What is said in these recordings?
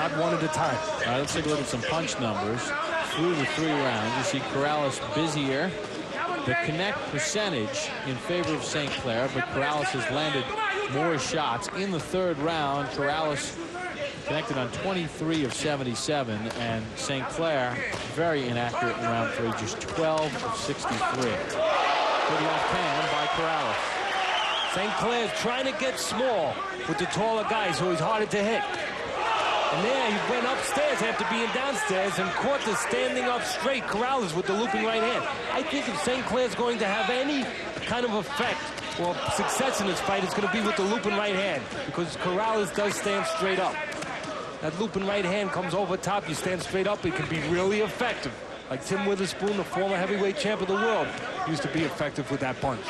not one at a time. All right, let's take a look at some punch numbers through the 3 rounds. You see Corrales busier. The connect percentage in favor of St. Clair, but Corrales has landed more shots. In the 3rd round, Corrales connected on 23 of 77, and St. Clair very inaccurate in round 3, just 12 of 63. Good left hand by Corrales. St. Clair's trying to get small with the taller guys, so he's harder to hit. And there he went upstairs after being downstairs and caught the standing up straight Corrales with the looping right hand. I think if St. Clair's going to have any kind of effect or success in this fight, it's going to be with the looping right hand, because Corrales does stand straight up. That looping right hand comes over top, you stand straight up, it can be really effective. Like Tim Witherspoon, the former heavyweight champ of the world, used to be effective with that punch.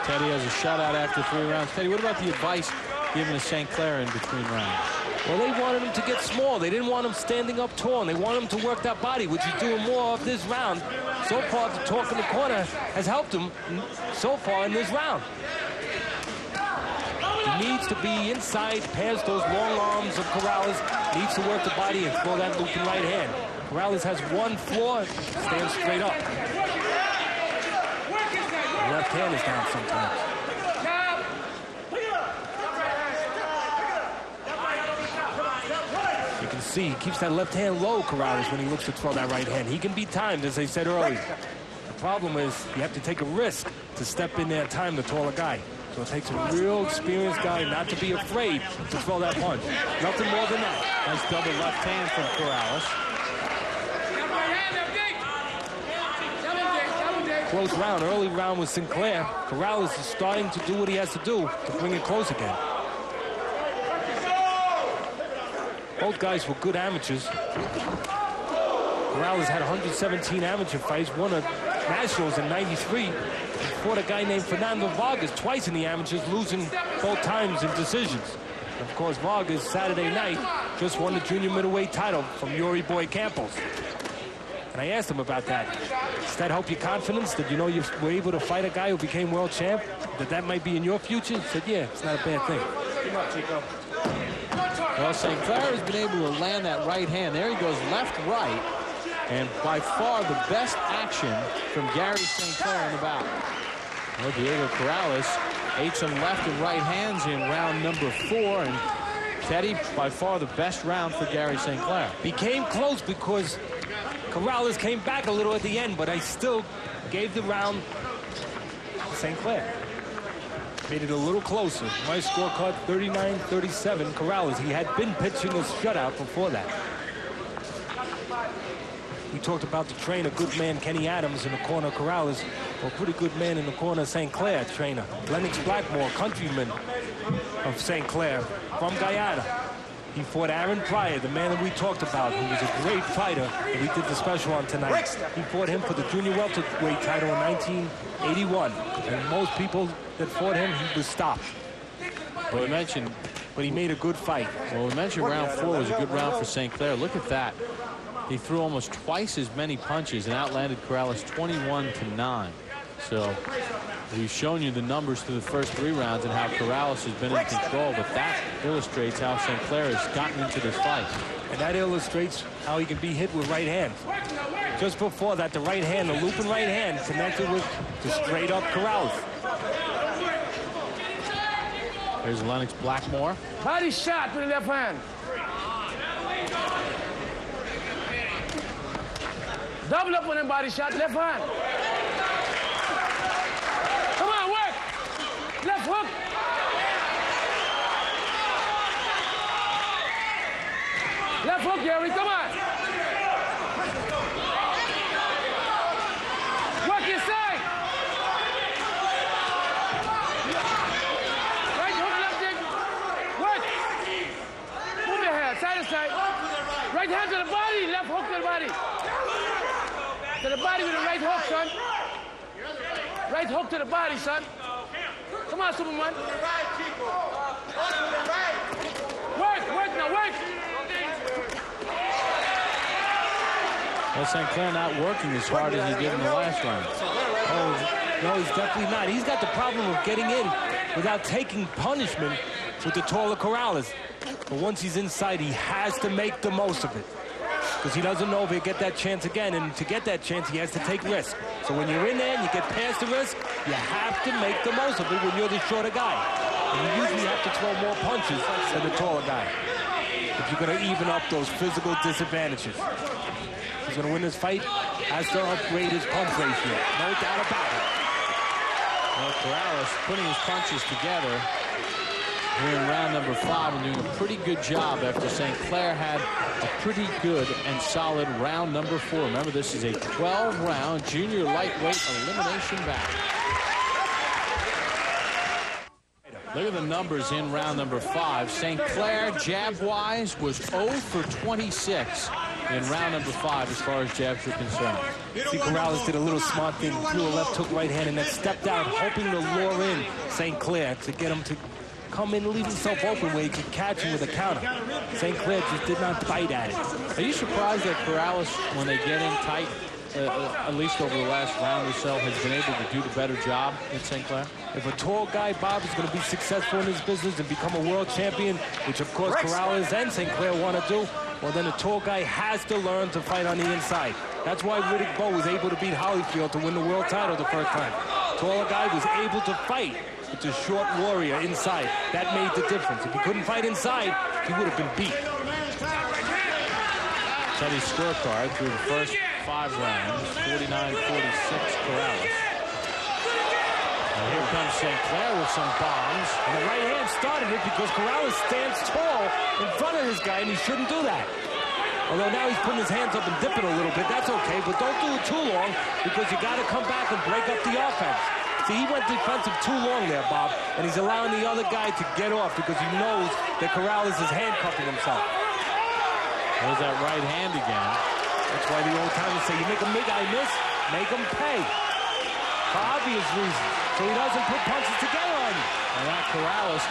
Teddy has a shutout after 3 rounds. Teddy, what about the advice given to St. Clair in between rounds? Well, they wanted him to get small. They didn't want him standing up tall, and they want him to work that body, which he's doing more of this round. So far, the talk in the corner has helped him so far in this round. He needs to be inside, past those long arms of Corrales, needs to work the body and throw that looping right hand. Corrales has one flaw, stands straight up. The left hand is down sometimes. You can see he keeps that left hand low, Corrales, when he looks to throw that right hand. He can be timed, as I said earlier. The problem is you have to take a risk to step in there and time the taller guy. So it takes a real experienced guy not to be afraid to throw that punch. Nothing more than that. Nice double left hand from Corrales. Close round, early round with Sinclair. Corrales is starting to do what he has to do to bring it close again. Both guys were good amateurs. Corrales had 117 amateur fights, won a Nationals in '93. Fought a guy named Fernando Vargas twice in the amateurs, losing both times in decisions. And of course, Vargas, Saturday night, just won the junior middleweight title from Yuri Boy Campos. And I asked him about that. Does that help your confidence that you know you were able to fight a guy who became world champ? That might be in your future? He said, yeah, it's not a bad thing. Come on, Chico. Well, St. Clair has been able to land that right hand. There he goes left-right. And by far the best action from Gary St. Clair in the bout. Well, Diego Corrales ate some left and right hands in round number 4. And Teddy, by far the best round for Gary St. Clair. Became close because Corrales came back a little at the end, but I still gave the round to St. Clair. Made it a little closer. My scorecard, 39-37, Corrales. He had been pitching a shutout before that. We talked about the trainer, good man Kenny Adams in the corner, Corrales. Well, pretty good man in the corner, St. Clair trainer. Lennox Blackmore, countryman of St. Clair from Guyana. He fought Aaron Pryor, the man that we talked about, who was a great fighter that we did the special on tonight. He fought him for the junior welterweight title in 1981. And most people that fought him, he was stopped. Well, we mentioned, but he made a good fight. Well, we mentioned round 4 was a good round for St. Clair. Look at that. He threw almost twice as many punches and outlanded Corrales 21-9. So we've shown you the numbers through the first 3 rounds and how Corrales has been in control, but that illustrates how St. Clair has gotten into this fight. And that illustrates how he can be hit with right hand. Just before that, the right hand, the looping right hand, connected with the straight up Corrales. Here's Lennox Blackmore. Body shot with the left hand. Double up on him, body shot, left hand. Come on, work. Left hook. Left hook, Gary, come on. Work your side. Right hook, left dig. Work. Move your head, side to side. Right hand to the body, left hook to the body. To the body with a right hook, son. Right hook to the body, son. Come on, Superman. Work, work now, work. Well, St. Clair not working as hard as he did in the last round. Oh, no, he's definitely not. He's got the problem of getting in without taking punishment with the taller Corrales. But once he's inside, he has to make the most of it. Because he doesn't know if he'll get that chance again. And to get that chance, he has to take risk. So when you're in there and you get past the risk, you have to make the most of it when you're the shorter guy. And you usually have to throw more punches than the taller guy if you're going to even up those physical disadvantages. He's going to win this fight, has to upgrade his punch ratio. No doubt about it. Well, Corrales putting his punches together here in round number 5 and doing a pretty good job after St. Clair had a pretty good and solid round number 4. Remember, this is a 12-round junior lightweight elimination battle. Look at the numbers in round number 5. St. Clair, jab-wise, was 0 for 26 in round number 5 as far as jabs are concerned. See, Corrales did a little smart thing. Threw a left hook right hand and then stepped out, hoping to lure in St. Clair to get him to come in and leave himself open where he could catch him with a counter. St. Clair just did not bite at it. Are you surprised that Corrales, when they get in tight, at least over the last round or so, has been able to do the better job in St. Clair? If a tall guy, Bob, is going to be successful in his business and become a world champion, which of course Corrales and St. Clair want to do, well, then a tall guy has to learn to fight on the inside. That's why Riddick Bowe was able to beat Holyfield to win the world title the first time. Taller guy was able to fight with the short warrior inside. That made the difference. If he couldn't fight inside, he would have been beat. Teddy's scorecard through the first 5 rounds, 49-46 Corrales. And here comes St. Clair with some bombs. And the right hand started it because Corrales stands tall in front of this guy, and he shouldn't do that. Although now he's putting his hands up and dipping a little bit. That's okay, but don't do it too long because you got to come back and break up the offense. See, he went defensive too long there, Bob, and he's allowing the other guy to get off because he knows that Corrales is handcuffing himself. There's that right hand again. That's why the old timers say, you make a guy miss, make him pay. For obvious reasons. So he doesn't put punches together on you. And that Corrales